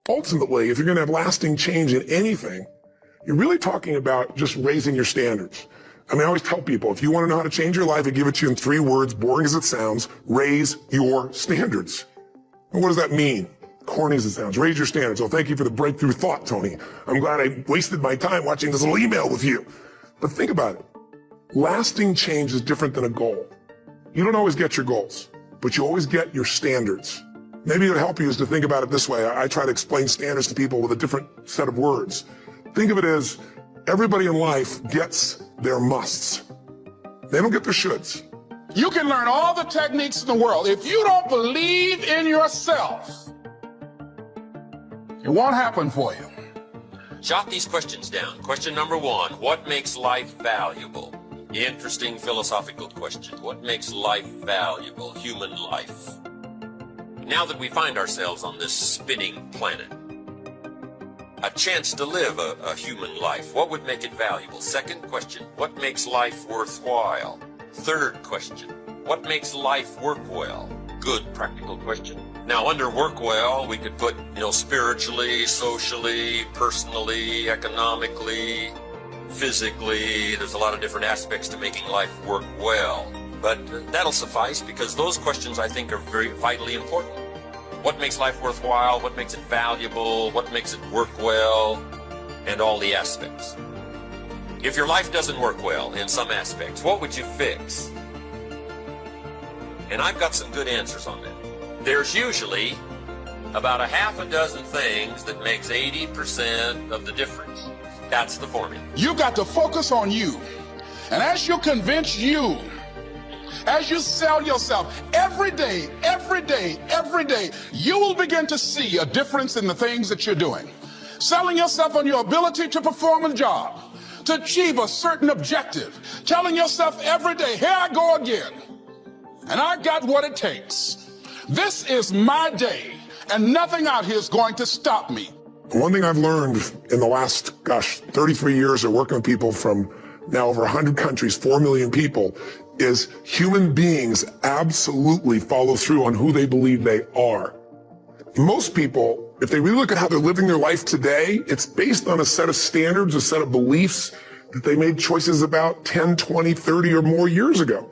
Ultimately, if you're going to have lasting change in anything, you're really talking about just raising your standards. I mean, I always tell people, if you want to know how to change your life, I give it to you in 3 words, boring as it sounds: raise your standards. And what does that mean? Corny as it sounds. Raise your standards. Oh, thank you for the breakthrough thought, Tony. I'm glad I wasted my time watching this little email with you. But think about it. Lasting change is different than a goal. You don't always get your goals, but you always get your standards. Maybe it'll help you is to think about it this way. I try to explain standards to people with a different set of words. Think of it as everybody in life gets their musts. They don't get their shoulds. You can learn all the techniques in the world. If you don't believe in yourself, it won't happen for you. Jot these questions down. Question number 1, what makes life valuable? Interesting philosophical question. What makes life valuable, human life? Now that we find ourselves on this spinning planet, a chance to live a human life, what would make it valuable? Second question, what makes life worthwhile? Third question, what makes life work well? Good practical question. Now, under work well, we could put, spiritually, socially, personally, economically, physically. There's a lot of different aspects to making life work well. But that'll suffice, because those questions, I think, are very vitally important. What makes life worthwhile? What makes it valuable? What makes it work well? And all the aspects. If your life doesn't work well in some aspects, what would you fix? And I've got some good answers on that. There's usually about a half a dozen things that makes 80% of the difference. That's the formula. You've got to focus on you. And as you convince you, as you sell yourself every day, you will begin to see a difference in the things that you're doing. Selling yourself on your ability to perform a job, to achieve a certain objective. Telling yourself every day, here I go again. And I got what it takes. This is my day, and nothing out here is going to stop me. One thing I've learned in the last, 33 years of working with people from now over 100 countries, 4 million people, is human beings absolutely follow through on who they believe they are. Most people, if they really look at how they're living their life today, it's based on a set of standards, a set of beliefs that they made choices about 10, 20, 30 or more years ago.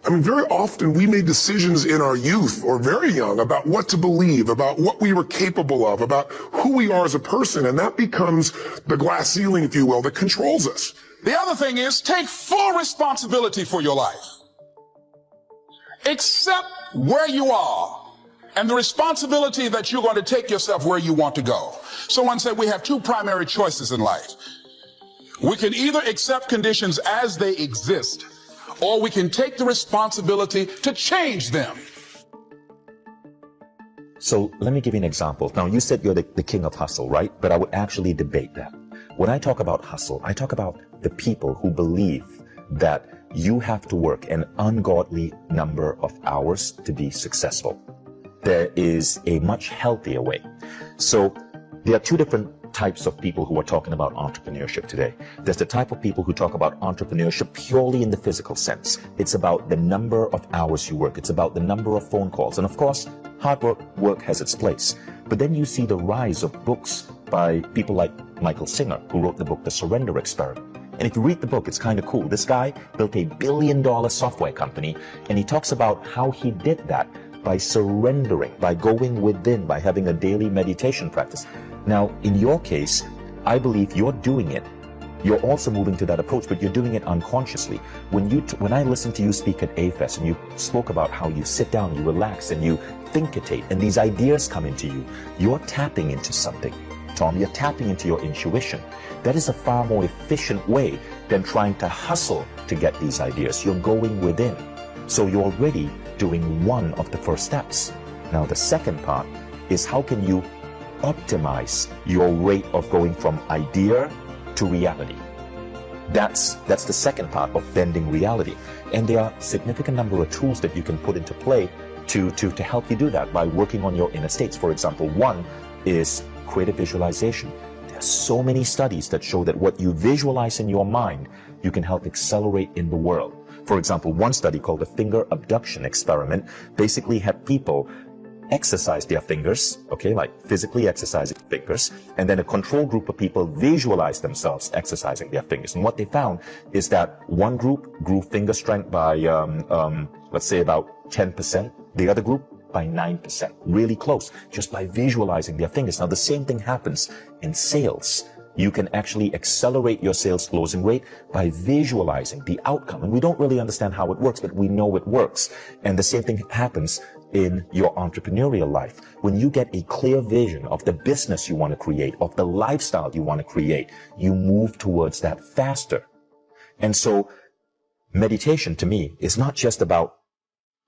I mean, very often we made decisions in our youth or very young about what to believe, about what we were capable of, about who we are as a person, and that becomes the glass ceiling, if you will, that controls us. The other thing is, take full responsibility for your life. Accept where you are and the responsibility that you're going to take yourself where you want to go. Someone said we have 2 primary choices in life. We can either accept conditions as they exist, or we can take the responsibility to change them. So let me give you an example. Now, you said you're the king of hustle, right? But I would actually debate that. When I talk about hustle, I talk about the people who believe that you have to work an ungodly number of hours to be successful. There is a much healthier way. So there are 2 different types of people who are talking about entrepreneurship today. There's the type of people who talk about entrepreneurship purely in the physical sense. It's about the number of hours you work. It's about the number of phone calls. And of course, hard work has its place. But then you see the rise of books by people like Michael Singer, who wrote the book, The Surrender Experiment. And if you read the book, it's kind of cool. This guy built a billion-dollar software company, and he talks about how he did that by surrendering, by going within, by having a daily meditation practice. Now, in your case, I believe you're doing it. You're also moving to that approach, but you're doing it unconsciously. When I listened to you speak at A-Fest, and you spoke about how you sit down, you relax, and you thinkitate, and these ideas come into you, you're tapping into something. Tom, you're tapping into your intuition. That is a far more efficient way than trying to hustle to get these ideas. You're going within. So you're already doing one of the first steps. Now, the second part is how can you optimize your rate of going from idea to reality. That's the second part of bending reality. And there are a significant number of tools that you can put into play to help you do that by working on your inner states. For example, one is creative visualization. There are so many studies that show that what you visualize in your mind, you can help accelerate in the world. For example, one study called the finger abduction experiment basically had people exercise their fingers, okay, like physically exercising fingers, and then a control group of people visualize themselves exercising their fingers. And what they found is that one group grew finger strength by, let's say about 10%, the other group by 9%, really close, just by visualizing their fingers. Now, the same thing happens in sales. You can actually accelerate your sales closing rate by visualizing the outcome. And we don't really understand how it works, but we know it works. And the same thing happens in your entrepreneurial life. When you get a clear vision of the business you want to create, of the lifestyle you want to create, you move towards that faster. And so meditation to me is not just about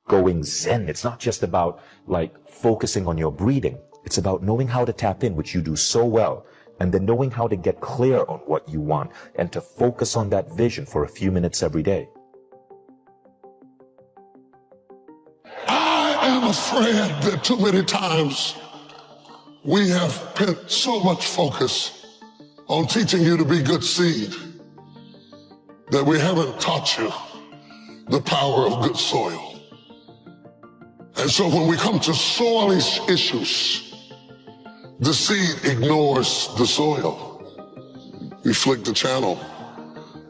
going zen. It's not just about like focusing on your breathing. It's about knowing how to tap in, which you do so well, and then knowing how to get clear on what you want and to focus on that vision for a few minutes every day. I am afraid that too many times we have put so much focus on teaching you to be good seed that we haven't taught you the power of good soil. And so when we come to soil issues, the seed ignores the soil. We flick the channel.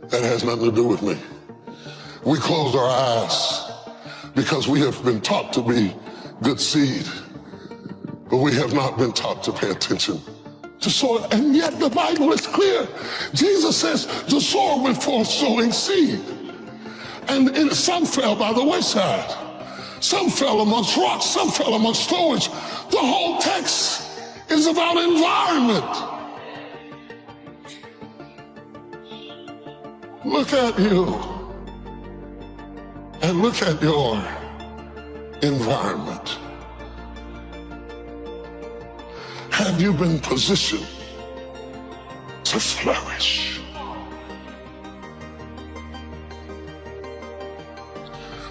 That has nothing to do with me. We close our eyes because we have been taught to be good seed, but we have not been taught to pay attention to soil. And yet the Bible is clear. Jesus says the soil went forth sowing seed. And some fell by the wayside. Some fell amongst rocks. Some fell amongst thorns. The whole text is about environment. Look at you and look at your environment. Have you been positioned to flourish?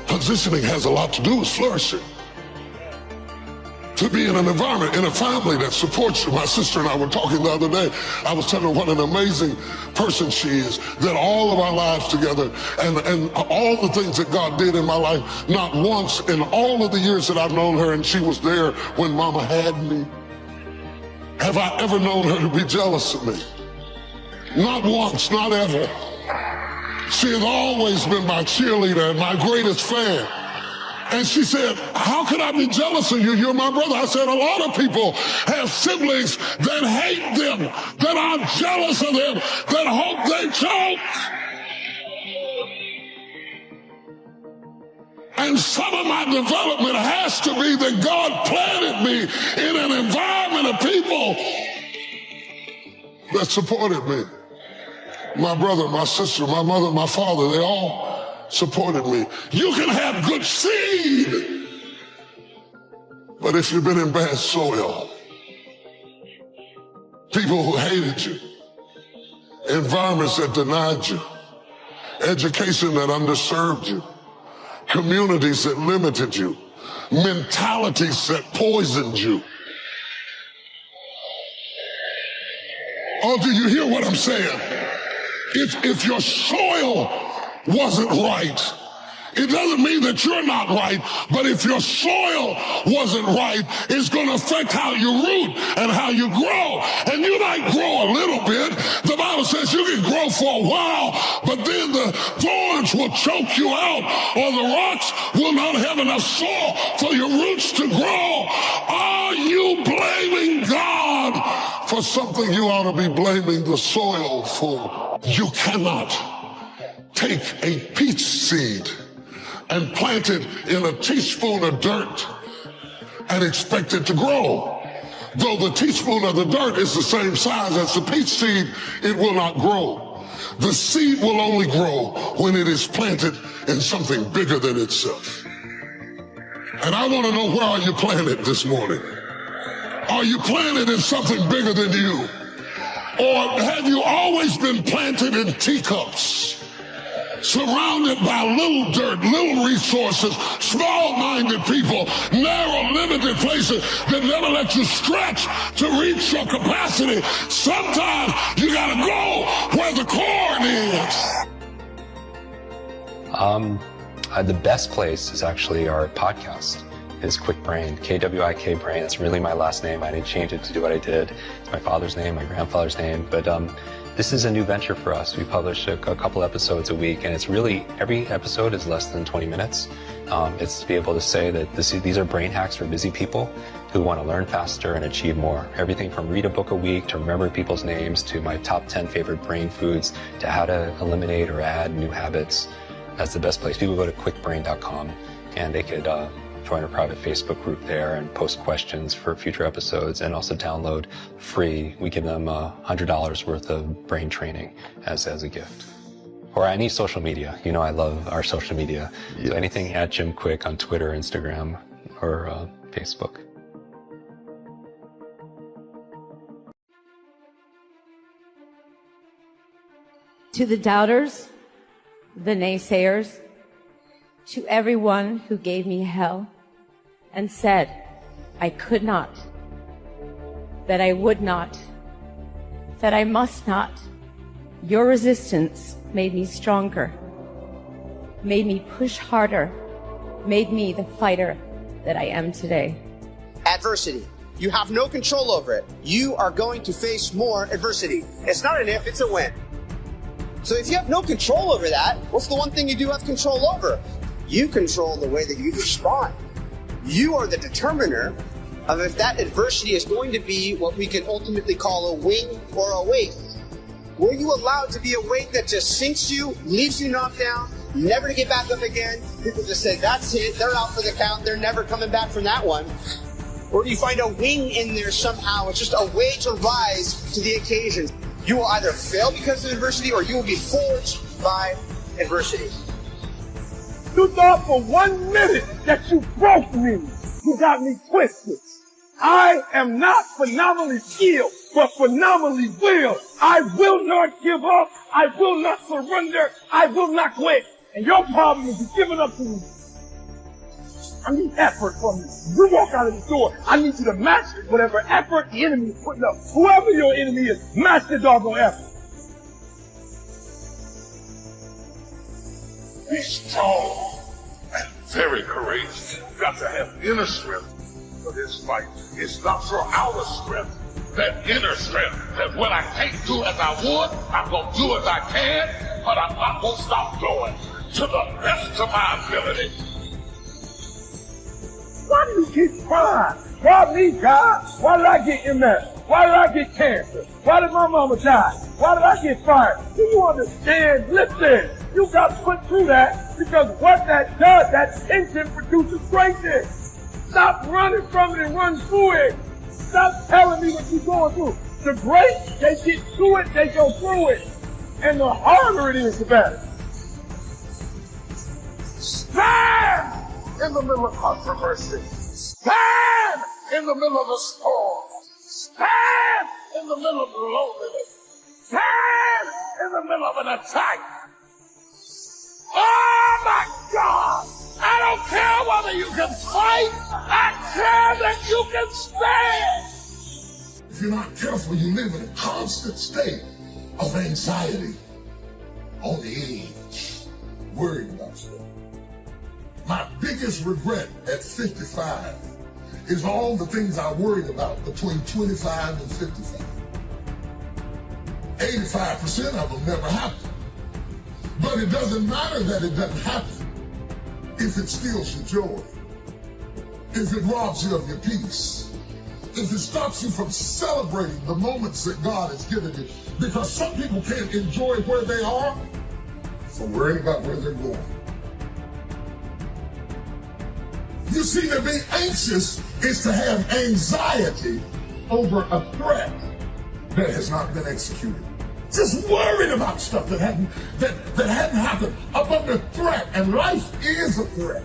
Positioning has a lot to do with flourishing. To be in an environment, in a family that supports you. My sister and I were talking the other day. I was telling her what an amazing person she is, that all of our lives together and all the things that God did in my life, not once in all of the years that I've known her, and she was there when Mama had me, have I ever known her to be jealous of me. Not once, not ever. She has always been my cheerleader and my greatest fan. And she said, how could I be jealous of you? You're my brother. I said, a lot of people have siblings that hate them, that are jealous of them, that hope they choke. And some of my development has to be that God planted me in an environment of people that supported me. My brother, my sister, my mother, my father, they all supported me. You can have good seed, but if you've been in bad soil, people who hated you, environments that denied you, education that underserved you, communities that limited you, mentalities that poisoned you. Oh, do you hear what I'm saying? If your soil wasn't right, it doesn't mean that you're not right, but if your soil wasn't right, it's going to affect how you root and how you grow. And you might grow a little bit. The Bible says you can grow for a while, but then the thorns will choke you out, or the rocks will not have enough soil for your roots to grow. Are you blaming God for something you ought to be blaming the soil for? You cannot take a peach seed and plant it in a teaspoon of dirt and expect it to grow. Though the teaspoon of the dirt is the same size as the peach seed, it will not grow. The seed will only grow when it is planted in something bigger than itself. And I want to know, where are you planted this morning? Are you planted in something bigger than you? Or have you always been planted in teacups, surrounded by little dirt, little resources, small-minded people, narrow, limited places that never let you stretch to reach your capacity? Sometimes you gotta go where the corn is. The best place is actually our podcast. is Quick Brain, K-W-I-K Brain. That's really my last name. I didn't change it to do what I did. It's my father's name, my grandfather's name. But this is a new venture for us. We publish a couple episodes a week, and it's really, every episode is less than 20 minutes. It's to be able to say that these are brain hacks for busy people who want to learn faster and achieve more. Everything from read a book a week to remember people's names to my top 10 favorite brain foods to how to eliminate or add new habits. That's the best place. People go to quickbrain.com and they could join a private Facebook group there and post questions for future episodes, and also download free. We give them $100 worth of brain training as a gift. Or any social media. You know I love our social media. Yes. So anything at Jim Quick on Twitter, Instagram, or Facebook. To the doubters, the naysayers, to everyone who gave me hell and said I could not, that I would not, that I must not, your resistance made me stronger, made me push harder, made me the fighter that I am today. Adversity. You have no control over it. You are going to face more adversity. It's not an if, it's a when. So if you have no control over that, what's the one thing you do have control over? You control the way that you respond. You are the determiner of if that adversity is going to be what we can ultimately call a win or a weight. Were you allowed to be a weight that just sinks you, leaves you knocked down, never to get back up again? People just say, that's it, they're out for the count, they're never coming back from that one. Or do you find a wing in there somehow? It's just a way to rise to the occasion. You will either fail because of adversity or you will be forged by adversity. You thought for 1 minute that you broke me. You got me twisted. I am not phenomenally skilled, but phenomenally willed. I will not give up. I will not surrender. I will not quit. And your problem is you're giving up to me. I need effort from you. You walk out of the door, I need you to match whatever effort the enemy is putting up. Whoever your enemy is, match the doggone effort. Be strong and very courageous. You've got to have inner strength for this fight. It's not for outer strength, that inner strength, that when I can't do as I would, I'm going to do as I can, but I'm not going to stop going to the best of my ability. Why do you keep crying? Why me, God? Why did I get MS? Why did I get cancer? Why did my mama die? Why did I get fired? Do you understand? Listen, you got put through that because what that does, that tension produces greatness. Stop running from it and run through it. Stop telling me what you're going through. The great, they get through it, they go through it. And the harder it is, the better. Stand in the middle of controversy. Stand in the middle of the storm. Stand in the middle of loneliness. Stand in the middle of an attack. Oh my God! I don't care whether you can fight. I care that you can stand. If you're not careful, you live in a constant state of anxiety, on the edge, worried about stuff. My biggest regret at 55 is all the things I worried about between 25 and 55. 85% of them never happened. But it doesn't matter that it doesn't happen if it steals your joy, if it robs you of your peace, if it stops you from celebrating the moments that God has given you. Because some people can't enjoy where they are, so worrying about where they're going. You see, to be anxious is to have anxiety over a threat that has not been executed. Just worried about stuff that hadn't happened, up under threat, and life is a threat.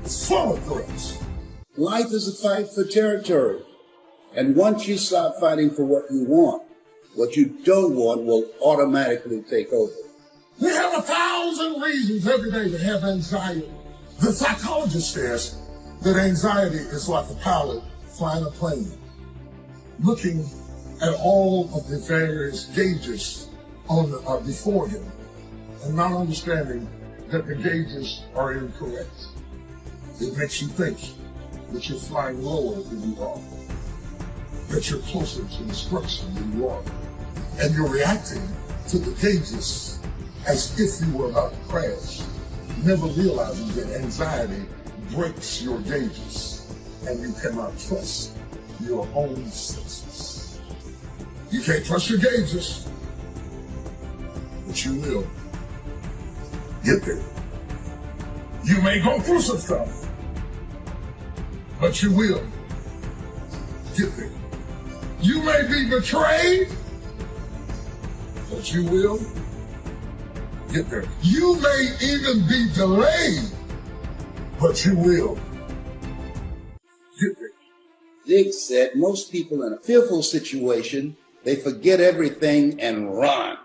It's full of threats. Life is a fight for territory. And once you stop fighting for what you want, what you don't want will automatically take over. We have 1,000 reasons every day to have anxiety. The psychologist says that anxiety is like a pilot flying a plane, looking at all of the various gauges before him and not understanding that the gauges are incorrect. It makes you think that you're flying lower than you are, that you're closer to destruction than you are, and you're reacting to the gauges as if you were about to crash, never realizing that anxiety breaks your gauges and you cannot trust your own senses. You can't trust your gauges, but you will get there. You may go through some stuff, but you will get there. You may be betrayed, but you will get there. You may even be delayed, but you will get there. JAKES said most people in a fearful situation, they forget everything and run.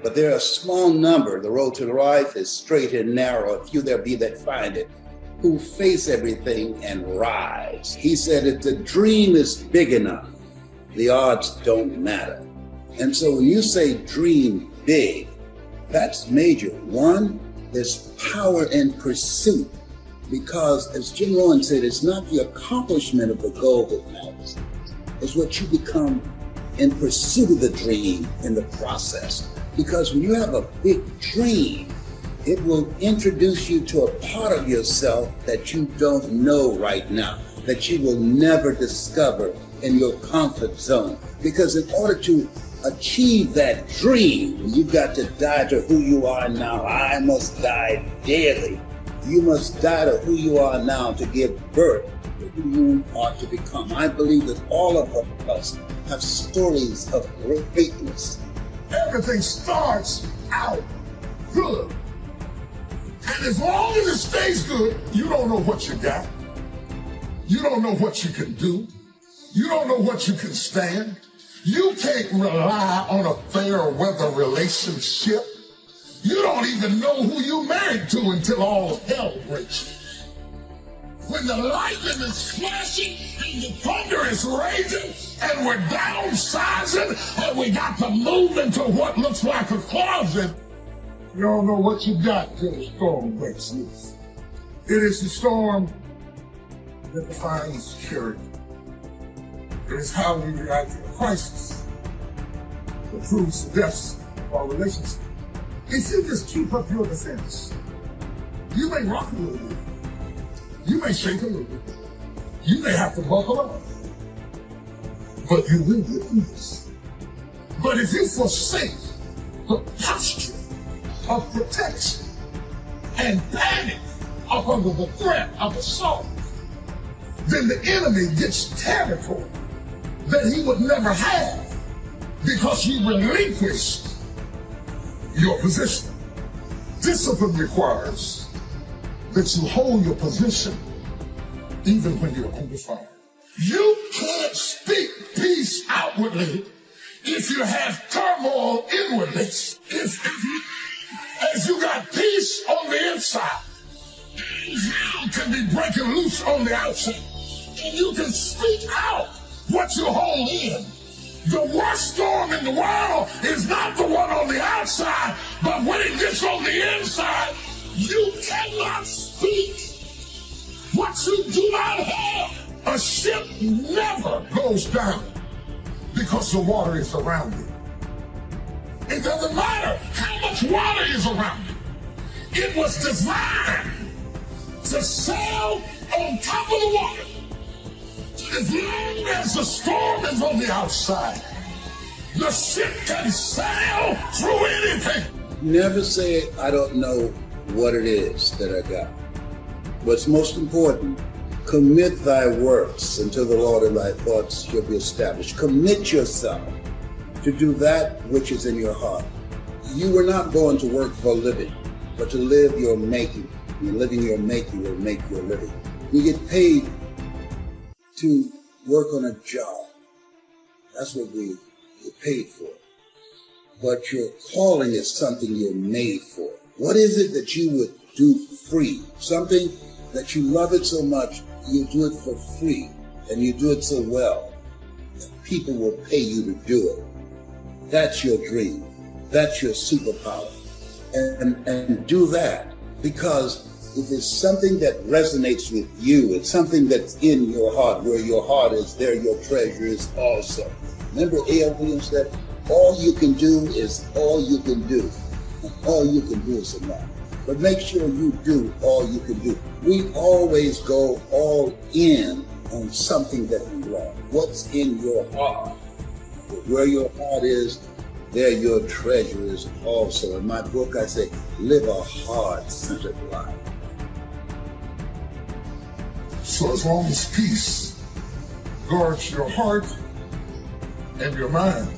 But there are a small number, the road to life is straight and narrow, a few there be that find it, who face everything and rise. He said if the dream is big enough, the odds don't matter. And so when you say dream big, that's major. One, there's power in pursuit, because as Jim Rohn said, it's not the accomplishment of the goal that matters. It's what you become in pursuit of the dream in the process. Because when you have a big dream, it will introduce you to a part of yourself that you don't know right now, that you will never discover in your comfort zone. Because in order to achieve that dream, you've got to die to who you are now. I must die daily. You must die to who you are now to give birth to who you are to become. I believe that all of us have stories of greatness. Everything starts out good. And as long as it stays good, you don't know what you got. You don't know what you can do. You don't know what you can stand. You can't rely on a fair weather relationship. You don't even know who you married to until all hell breaks. When the lightning is flashing and the thunder is raging and we're downsizing and we got to move into what looks like a closet, you don't know what you got till the storm breaks loose. It is the storm that defines character. It is how we react to a crisis that proves the depths of our relationship. If you just keep up your defense, you may rock a little bit. You may shake a little bit. You may have to buckle up. But you will get through this. But if you forsake the posture of protection and panic up under the threat of assault, then the enemy gets territory that he would never have because you relinquished your position. Discipline requires that you hold your position even when you're under fire. You can't speak peace outwardly if you have turmoil inwardly. If you got peace on the inside, hell can be breaking loose on the outside. And you can speak out what you hold in. The worst storm in the world is not the one on the outside, but when it gets on the inside, you cannot speak what you do not have. A ship never goes down because the water is around it. It doesn't matter how much water is around it. It was designed to sail on top of the water. As long as the storm is on the outside, the ship can sail through anything. Never say, I don't know what it is that I got. What's most important, commit thy works unto the Lord, and thy thoughts shall be established. Commit yourself to do that which is in your heart. You were not born to work for a living, but to live your making. And living your making will make your living. You get paid to work on a job. That's what we get paid for. But your calling is something you're made for. What is it that you would do free? Something that you love it so much, you do it for free, and you do it so well that people will pay you to do it. That's your dream. That's your superpower. And do that, because it's something that resonates with you, it's something that's in your heart, where your heart is, there your treasure is also. Remember A.L. Williams said, all you can do is all you can do. And all you can do is enough. But make sure you do all you can do. We always go all in on something that we love. What's in your heart? Where your heart is, there your treasure is also. In my book, I say, live a heart-centered life. So as long as peace guards your heart and your mind,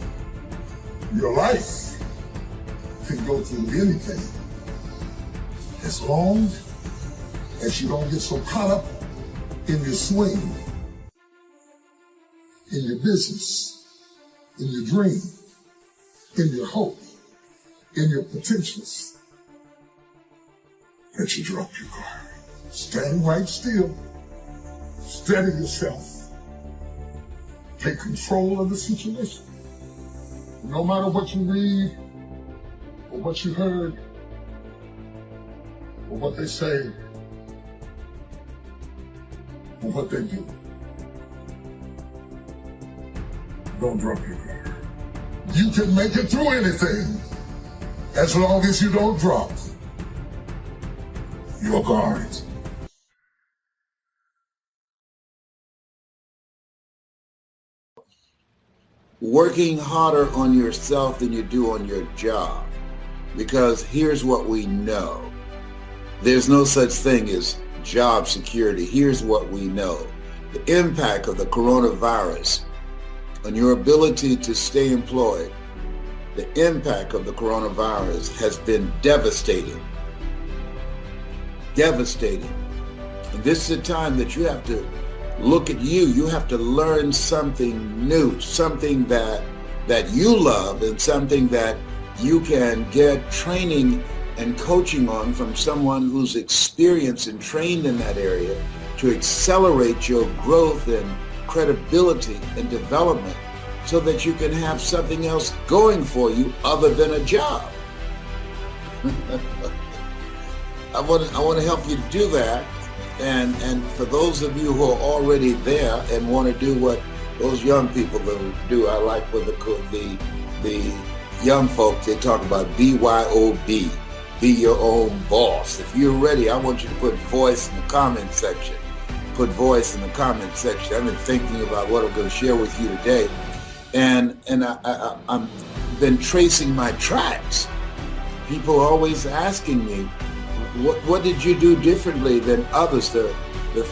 your life can go through anything. As long as you don't get so caught up in your swing, in your business, in your dream, in your hope, in your potentials, that you drop your guard. Stand right still. Steady yourself. Take control of the situation. No matter what you read, or what you heard, or what they say, or what they do, don't drop your guard. You can make it through anything as long as you don't drop your guard. Working harder on yourself than you do on your job. Because here's what we know. There's no such thing as job security. Here's what we know. The impact of the coronavirus on your ability to stay employed, the impact of the coronavirus has been devastating. Devastating. And this is a time that you have to look at you. You have to learn something new, something that you love, and something that you can get training and coaching on from someone who's experienced and trained in that area to accelerate your growth and credibility and development so that you can have something else going for you other than a job. I want to help you do that. And for those of you who are already there and want to do what those young people do, I like what the young folks, they talk about BYOB, be your own boss. If you're ready, I want you to put voice in the comment section. Put voice in the comment section. I've been thinking about what I'm going to share with you today. And I've been tracing my tracks. People are always asking me, what did you do differently than others, the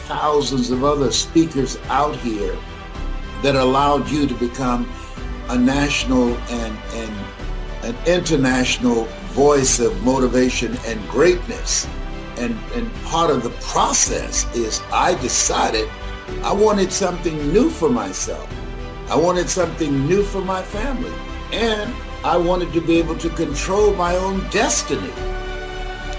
thousands of other speakers out here that allowed you to become a national and an international voice of motivation and greatness? And part of the process is I decided I wanted something new for myself. I wanted something new for my family. And I wanted to be able to control my own destiny.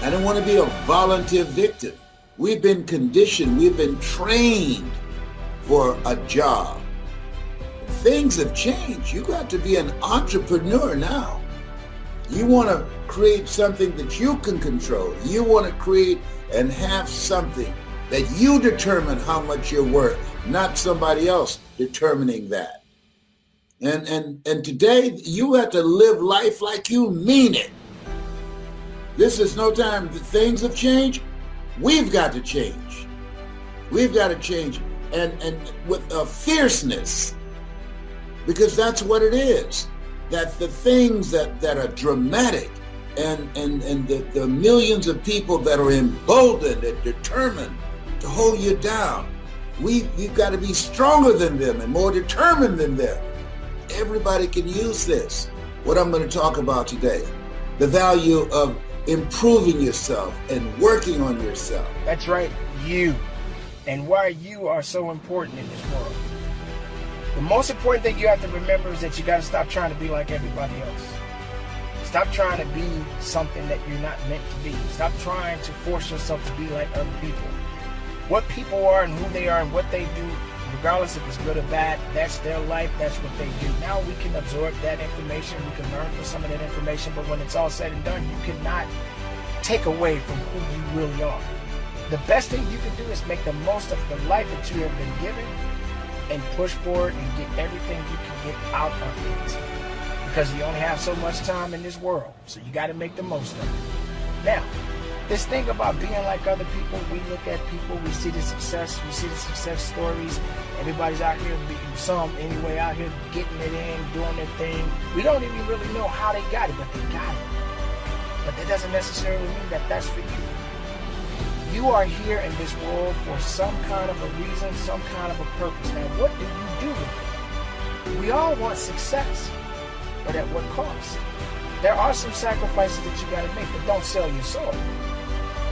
I didn't want to be a volunteer victim. We've been conditioned, we've been trained for a job. Things have changed. You got to be an entrepreneur now. You want to create something that you can control. You want to create and have something that you determine how much you're worth, not somebody else determining that. And today you have to live life like you mean it. This is no time that things have changed. We've got to change. We've got to change, and with a fierceness, because that's what it is. That the things that are dramatic and the millions of people that are emboldened and determined to hold you down, we've got to be stronger than them and more determined than them. Everybody can use this. What I'm going to talk about today, the value of improving yourself and working on yourself. That's right, you. And why you are so important in this world. The most important thing you have to remember is that you got to stop trying to be like everybody else. Stop trying to be something that you're not meant to be. Stop trying to force yourself to be like other people. What people are and who they are and what they do, regardless if it's good or bad, that's their life, that's what they do. Now we can absorb that information, we can learn from some of that information, but when it's all said and done, you cannot take away from who you really are. The best thing you can do is make the most of the life that you have been given and push forward and get everything you can get out of it. Because you only have so much time in this world, so you got to make the most of it. Now, this thing about being like other people, we look at people, we see the success stories. Everybody's out here, some anyway, out here getting it in, doing their thing. We don't even really know how they got it, but they got it. But that doesn't necessarily mean that that's for you. You are here in this world for some kind of a reason, some kind of a purpose. Now, what do you do with it? We all want success, but at what cost? There are some sacrifices that you got to make, but don't sell your soul.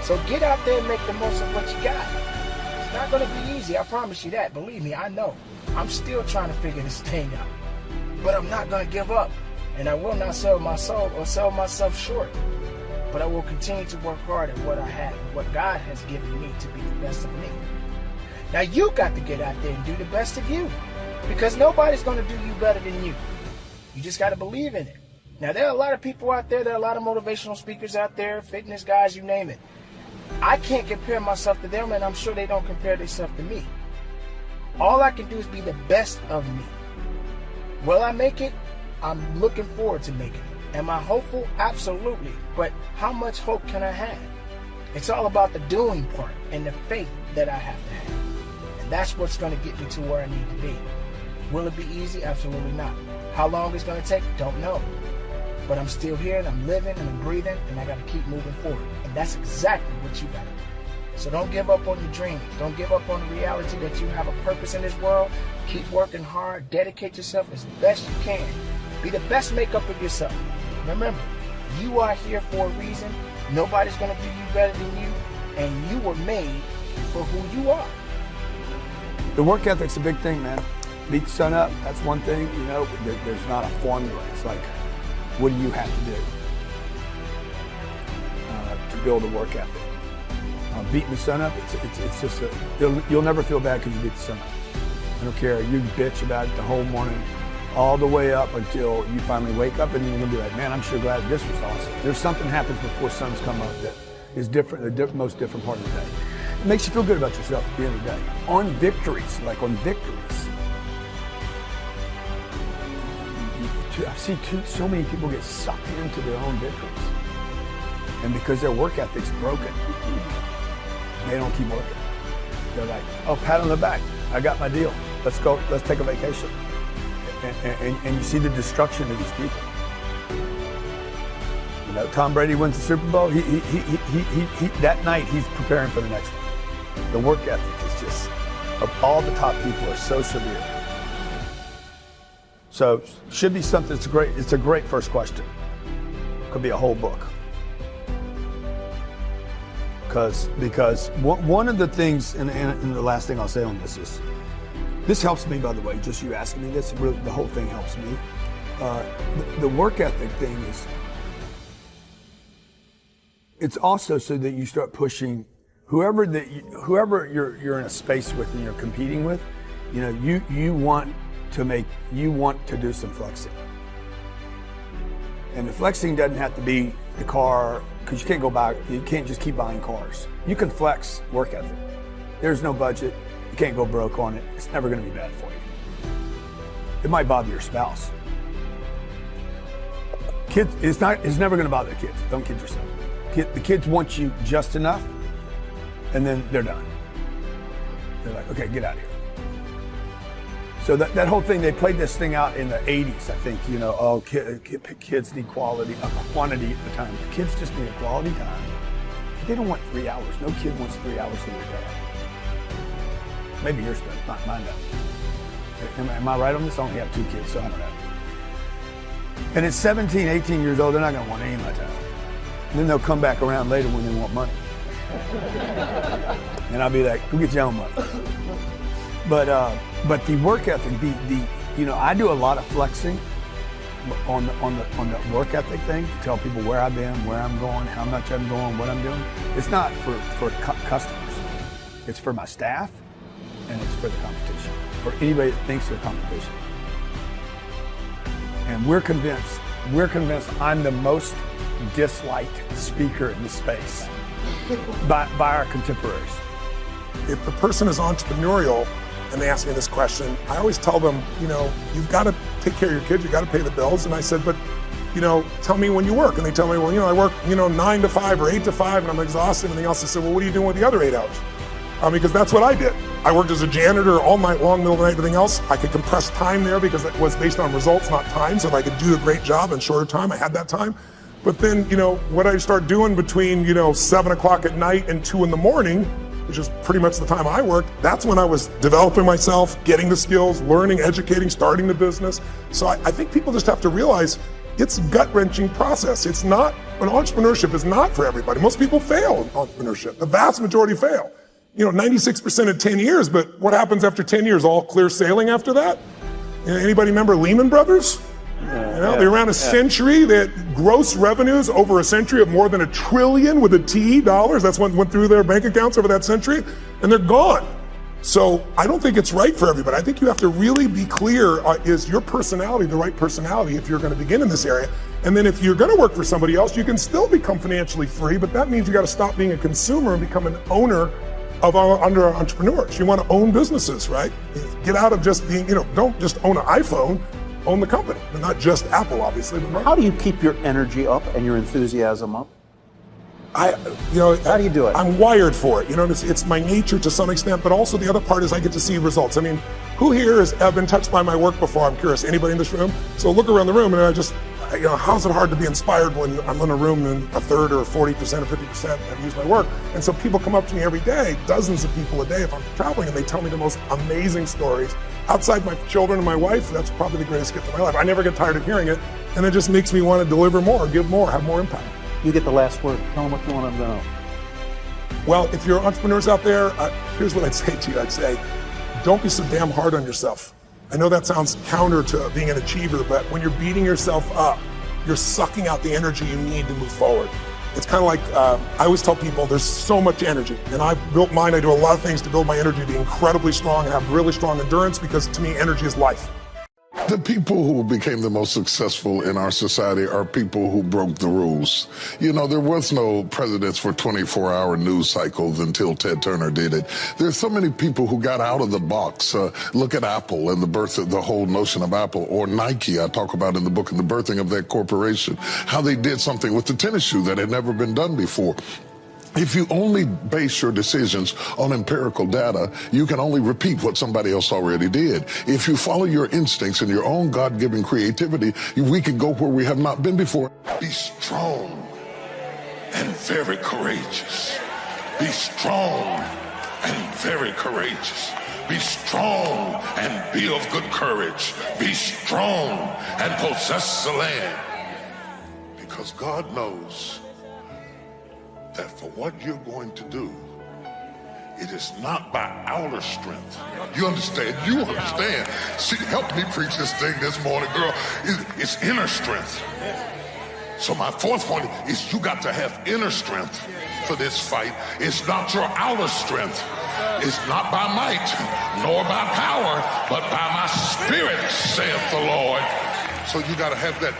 So get out there and make the most of what you got. It's not going to be easy, I promise you that. Believe me, I know. I'm still trying to figure this thing out. But I'm not going to give up. And I will not sell my soul or sell myself short. But I will continue to work hard at what I have and what God has given me to be the best of me. Now you got to get out there and do the best of you. Because nobody's going to do you better than you. You just got to believe in it. Now there are a lot of people out there, there are a lot of motivational speakers out there, fitness guys, you name it. I can't compare myself to them, and I'm sure they don't compare themselves to me. All I can do is be the best of me. Will I make it? I'm looking forward to making it. Am I hopeful? Absolutely. But how much hope can I have? It's all about the doing part and the faith that I have to have. And that's what's going to get me to where I need to be. Will it be easy? Absolutely not. How long it's going to take? Don't know. But I'm still here and I'm living and I'm breathing and I got to keep moving forward. And that's exactly what you got to do. So don't give up on your dreams. Don't give up on the reality that you have a purpose in this world. Keep working hard. Dedicate yourself as best you can. Be the best makeup of yourself. Remember, you are here for a reason. Nobody's going to do you better than you. And you were made for who you are. The work ethic's a big thing, man. Beat the sun up, that's one thing. You know, there's not a formula. It's like, what do you have to do to build a work ethic? Beating the sun up, it's just you'll never feel bad because you beat the sun up. I don't care. You bitch about it the whole morning, all the way up until you finally wake up, and then you're gonna be like, man, I'm sure glad this was awesome. There's something happens before sun's come up that is different, the most different part of the day. It makes you feel good about yourself at the end of the day. On victories, like on victories. I see so many people get sucked into their own victories. And because their work ethic's broken, they don't keep working. They're like, oh, pat on the back. I got my deal. Let's go. Let's take a vacation. And you see the destruction of these people. You know, Tom Brady wins the Super Bowl. He that night he's preparing for the next one. The work ethic is just, of all the top people, are so severe. So should be something. It's a great first question. Could be a whole book. Because one of the things, and the last thing I'll say on this is, this helps me, by the way, just you asking me this, really, the whole thing helps me. The work ethic thing is, it's also so that you start pushing whoever you're in a space with and you're competing with, you know, you want to do some flexing. And the flexing doesn't have to be the car, because you can't just keep buying cars. You can flex work ethic. There's no budget. You can't go broke on it. It's never going to be bad for you. It might bother your spouse. Kids, it's never going to bother the kids. Don't kid yourself. The kids want you just enough, and then they're done. They're like, okay, get out of here. So that whole thing, they played this thing out in the 80s, I think, you know, oh, kids need quantity at the time. The kids just need a quality time. They don't want 3 hours. No kid wants 3 hours of their day. Maybe yours does, not mine does. Am I right on this? I only have 2 kids, so I don't know. And at 17, 18 years old, they're not gonna want any of my time. And then they'll come back around later when they want money. And I'll be like, go get your own money. But the work ethic, you know, I do a lot of flexing on the work ethic thing to tell people where I've been, where I'm going, how much I'm going, what I'm doing. It's not for customers. It's for my staff, and it's for the competition, for anybody that thinks they're competition. And we're convinced I'm the most disliked speaker in the space. by our contemporaries. If the person is entrepreneurial and they ask me this question, I always tell them, you've got to take care of your kids, you got to pay the bills. And I said, but, tell me when you work. And they tell me, well, I work, 9 to 5 or 8 to 5 and I'm exhausted and everything else. I said, well, what are you doing with the other 8 hours? Because that's what I did. I worked as a janitor all night long, middle of the night, everything else. I could compress time there because it was based on results, not time. So if I could do a great job in shorter time, I had that time. But then, what I start doing between, 7 o'clock at night and 2 in the morning, which is pretty much the time I worked, that's when I was developing myself, getting the skills, learning, educating, starting the business. So I think people just have to realize it's a gut-wrenching process. It's not, entrepreneurship is not for everybody. Most people fail in entrepreneurship. The vast majority fail. 96% in 10 years, but what happens after 10 years? All clear sailing after that? Anybody remember Lehman Brothers? They ran a century. They had gross revenues over a century of more than $1 trillion with a T dollars. That's what went through their bank accounts over that century, and they're gone. So I don't think it's right for everybody. I think you have to really be clear, is your personality the right personality if you're going to begin in this area? And then if you're going to work for somebody else, you can still become financially free, but that means you got to stop being a consumer and become an owner under entrepreneurs. You want to own businesses, right? Get out of just being, don't just own an iPhone, own the company, but not just Apple, obviously. But how do you keep your energy up and your enthusiasm up? How do you do it? I'm wired for it. It's my nature to some extent, but also the other part is I get to see results. I mean, who here has been touched by my work before? I'm curious. Anybody in this room? So look around the room and I just, how's it hard to be inspired when I'm in a room and a third or 40% or 50% have used my work? And so people come up to me every day, dozens of people a day if I'm traveling, and they tell me the most amazing stories. Outside my children and my wife, that's probably the greatest gift of my life. I never get tired of hearing it, and it just makes me want to deliver more, give more, have more impact. You get the last word. Tell them what you want them to know. Well, if you're entrepreneurs out there, here's what I'd say to you. I'd say, don't be so damn hard on yourself. I know that sounds counter to being an achiever, but when you're beating yourself up, you're sucking out the energy you need to move forward. It's kind of like, I always tell people there's so much energy, and I've built mine. I do a lot of things to build my energy to be incredibly strong and have really strong endurance, because to me, energy is life. The people who became the most successful in our society are people who broke the rules. There was no presidents for 24-hour news cycles until Ted Turner did it. There's so many people who got out of the box. Look at Apple and the birth of the whole notion of Apple, or Nike, I talk about in the book, and the birthing of that corporation, how they did something with the tennis shoe that had never been done before. If you only base your decisions on empirical data, you can only repeat what somebody else already did. If you follow your instincts and your own God-given creativity, we can go where we have not been before. Be strong and very courageous. Be strong and very courageous. Be strong and be of good courage. Be strong and possess the land. Because God knows that for what you're going to do, it is not by outer strength. You understand? You understand. See, help me preach this thing this morning, girl. It's inner strength. So my fourth point is you got to have inner strength for this fight. It's not your outer strength. It's not by might, nor by power, but by my spirit, saith the Lord. So you got to have that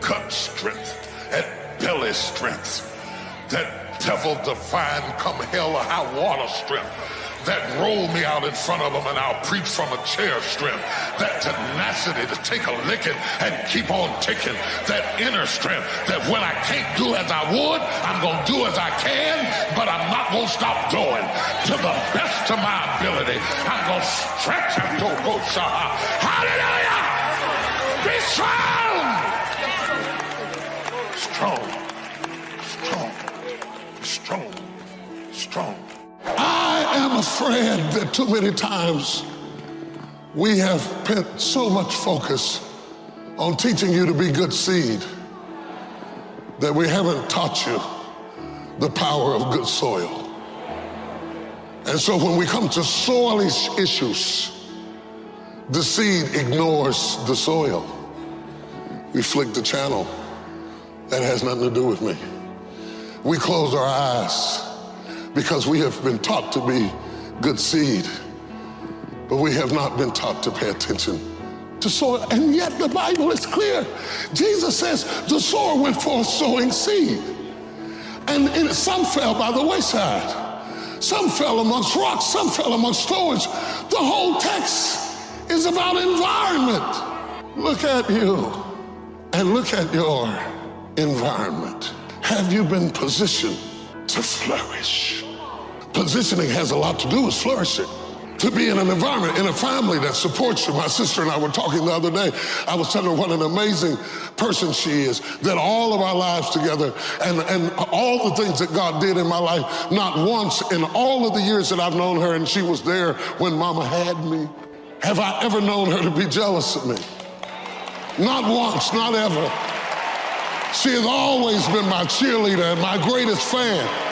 gut strength, that belly strength, that devil-defying come hell or high water strength, that roll me out in front of them and I'll preach from a chair strength, that tenacity to take a licking and keep on ticking, that inner strength that when I can't do as I would, I'm going to do as I can, but I'm not going to stop doing. To the best of my ability, I'm going to stretch and go. Hallelujah! Be strong! Strong. I am afraid that too many times we have put so much focus on teaching you to be good seed that we haven't taught you the power of good soil. And so when we come to soil issues, the seed ignores the soil. We flick the channel. That has nothing to do with me. We close our eyes because we have been taught to be good seed, but we have not been taught to pay attention to soil. And yet the Bible is clear. Jesus says the sower went forth sowing seed. And some fell by the wayside. Some fell amongst rocks, some fell amongst thorns. The whole text is about environment. Look at you and look at your environment. Have you been positioned to flourish? Positioning has a lot to do with flourishing. To be in an environment, in a family that supports you. My sister and I were talking the other day. I was telling her what an amazing person she is, that all of our lives together and all the things that God did in my life, not once in all of the years that I've known her, and she was there when Mama had me, have I ever known her to be jealous of me. Not once, not ever. She has always been my cheerleader and my greatest fan.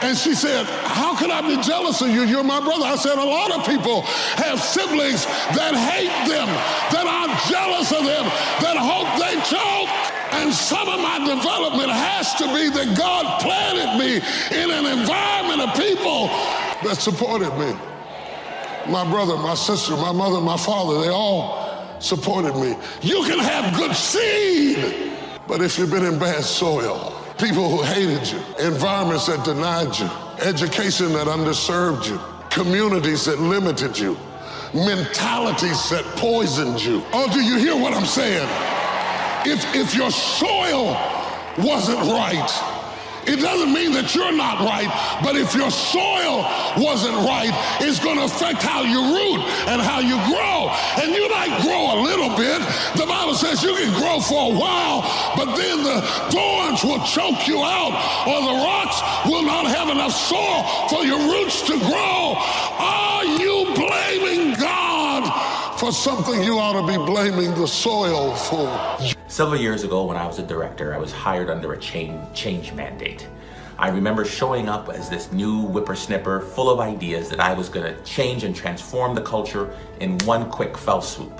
And she said, how could I be jealous of you? You're my brother. I said, a lot of people have siblings that hate them, that are jealous of them, that hope they choke. And some of my development has to be that God planted me in an environment of people that supported me. My brother, my sister, my mother, my father, they all supported me. You can have good seed, but if you've been in bad soil, people who hated you, environments that denied you, education that underserved you, communities that limited you, mentalities that poisoned you. Oh, do you hear what I'm saying? If your soil wasn't right, it doesn't mean that you're not right, but if your soil wasn't right, it's going to affect how you root and how you grow. And you might grow a little bit. The Bible says you can grow for a while, but then the thorns will choke you out, or the rocks will not have enough soil for your roots to grow. Are you blaming God for something you ought to be blaming the soil for? Several years ago, when I was a director, I was hired under a change mandate. I remember showing up as this new whippersnapper full of ideas that I was going to change and transform the culture in one quick fell swoop.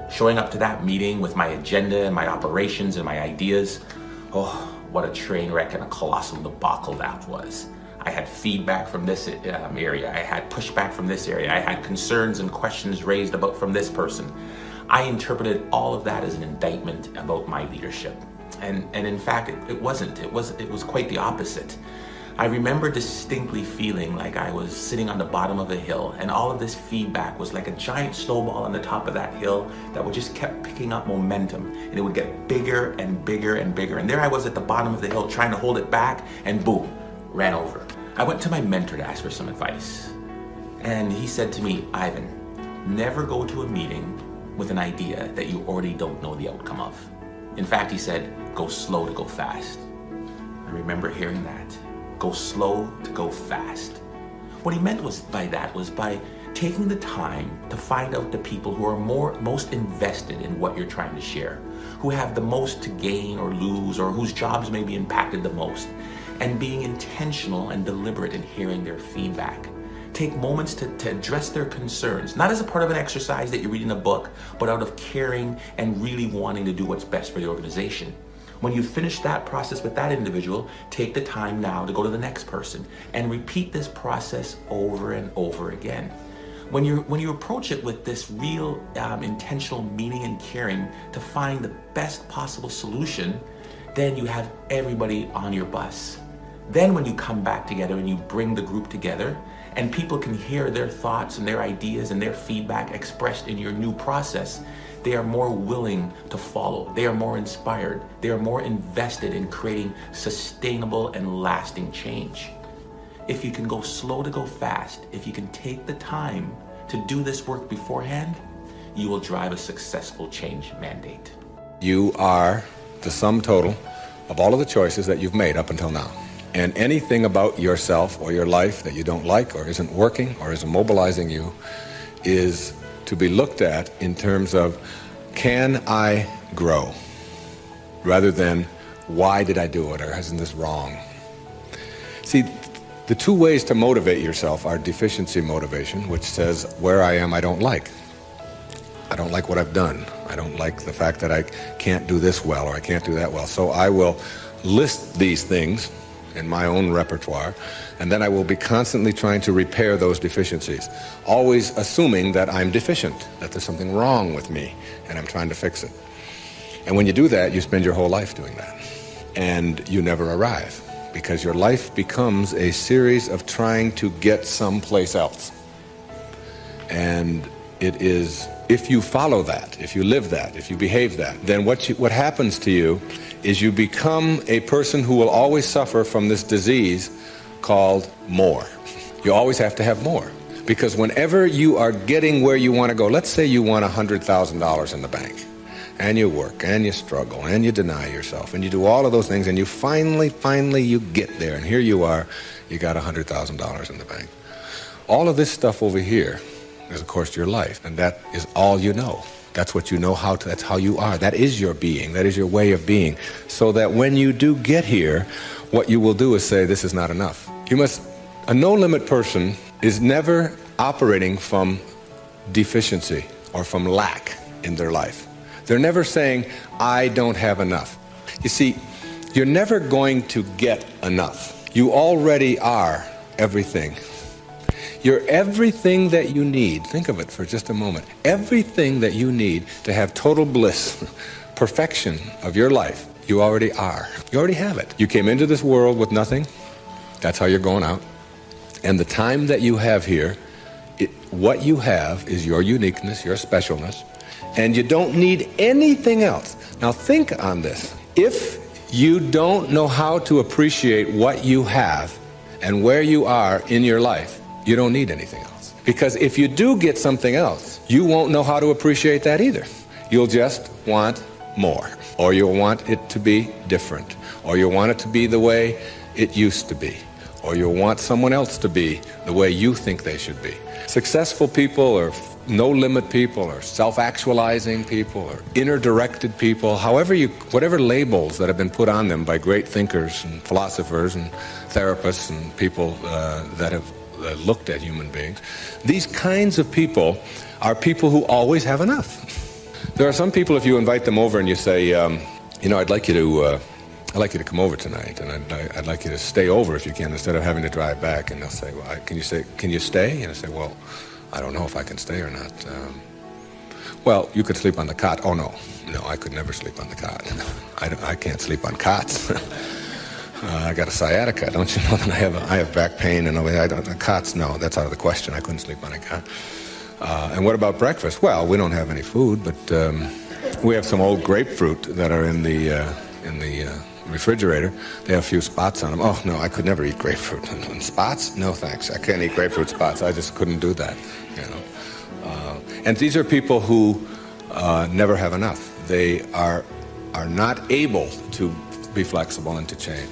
Showing up to that meeting with my agenda and my operations and my ideas, oh, what a train wreck and a colossal debacle that was. I had feedback from this area, I had pushback from this area, I had concerns and questions raised from this person. I interpreted all of that as an indictment about my leadership. And in fact, it wasn't. It was quite the opposite. I remember distinctly feeling like I was sitting on the bottom of a hill, and all of this feedback was like a giant snowball on the top of that hill that would just kept picking up momentum, and it would get bigger and bigger and bigger. And there I was at the bottom of the hill trying to hold it back, and boom, ran over. I went to my mentor to ask for some advice. And he said to me, Ivan, never go to a meeting with an idea that you already don't know the outcome of. In fact, he said, go slow to go fast. I remember hearing that. Go slow to go fast. What he meant was by taking the time to find out the people who are most invested in what you're trying to share, who have the most to gain or lose, or whose jobs may be impacted the most, and being intentional and deliberate in hearing their feedback. Take moments to address their concerns, not as a part of an exercise that you read in a book, but out of caring and really wanting to do what's best for the organization. When you finish that process with that individual, take the time now to go to the next person and repeat this process over and over again. When you approach it with this real intentional meaning and caring to find the best possible solution, then you have everybody on your bus. Then when you come back together and you bring the group together, and people can hear their thoughts and their ideas and their feedback expressed in your new process, they are more willing to follow. They are more inspired. They are more invested in creating sustainable and lasting change. If you can go slow to go fast, if you can take the time to do this work beforehand, you will drive a successful change mandate. You are the sum total of all of the choices that you've made up until now. And anything about yourself or your life that you don't like or isn't working or isn't mobilizing you is to be looked at in terms of, can I grow? Rather than, why did I do it, or isn't this wrong? See, the two ways to motivate yourself are deficiency motivation, which says, where I am I don't like. I don't like what I've done. I don't like the fact that I can't do this well or I can't do that well. So I will list these things in my own repertoire, and then I will be constantly trying to repair those deficiencies, always assuming that I'm deficient, that there's something wrong with me, and I'm trying to fix it. And when you do that, you spend your whole life doing that. And you never arrive, because your life becomes a series of trying to get someplace else. And it is, if you follow that, if you live that, if you behave that, then what happens to you is you become a person who will always suffer from this disease called more. You always have to have more. Because whenever you are getting where you want to go, let's say you want $100,000 in the bank, and you work, and you struggle, and you deny yourself, and you do all of those things, and you finally you get there, and here you are, you got $100,000 in the bank. All of this stuff over here is, of course, your life, and that is all you know. That's what you know how to, that's how you are. That is your being. That is your way of being. So that when you do get here, what you will do is say, this is not enough. A no-limit person is never operating from deficiency or from lack in their life. They're never saying, I don't have enough. You see, you're never going to get enough. You already are everything. You're everything that you need. Think of it for just a moment. Everything that you need to have total bliss, perfection of your life, you already are. You already have it. You came into this world with nothing. That's how you're going out. And the time that you have here, what you have is your uniqueness, your specialness, and you don't need anything else. Now think on this. If you don't know how to appreciate what you have and where you are in your life, you don't need anything else. Because if you do get something else, you won't know how to appreciate that either. You'll just want more. Or you'll want it to be different. Or you'll want it to be the way it used to be. Or you'll want someone else to be the way you think they should be. Successful people or no-limit people or self-actualizing people or inner-directed people, whatever labels that have been put on them by great thinkers and philosophers and therapists and people that have looked at human beings, these kinds of people are people who always have enough. There are some people, if you invite them over and you say, I'd like you to come over tonight, and I'd like you to stay over if you can, instead of having to drive back. And they'll say, well, can you stay? And I say, well, I don't know if I can stay or not. Well, you could sleep on the cot. Oh, no, I could never sleep on the cot. I can't sleep on cots. I got a sciatica, don't you know that I have back pain and cots? No, that's out of the question. I couldn't sleep on a cot. And what about breakfast? Well, we don't have any food, but we have some old grapefruit that are in the refrigerator. They have a few spots on them. Oh no, I could never eat grapefruit. And spots? No thanks. I can't eat grapefruit spots. I just couldn't do that. And these are people who never have enough. They are not able to be flexible and to change.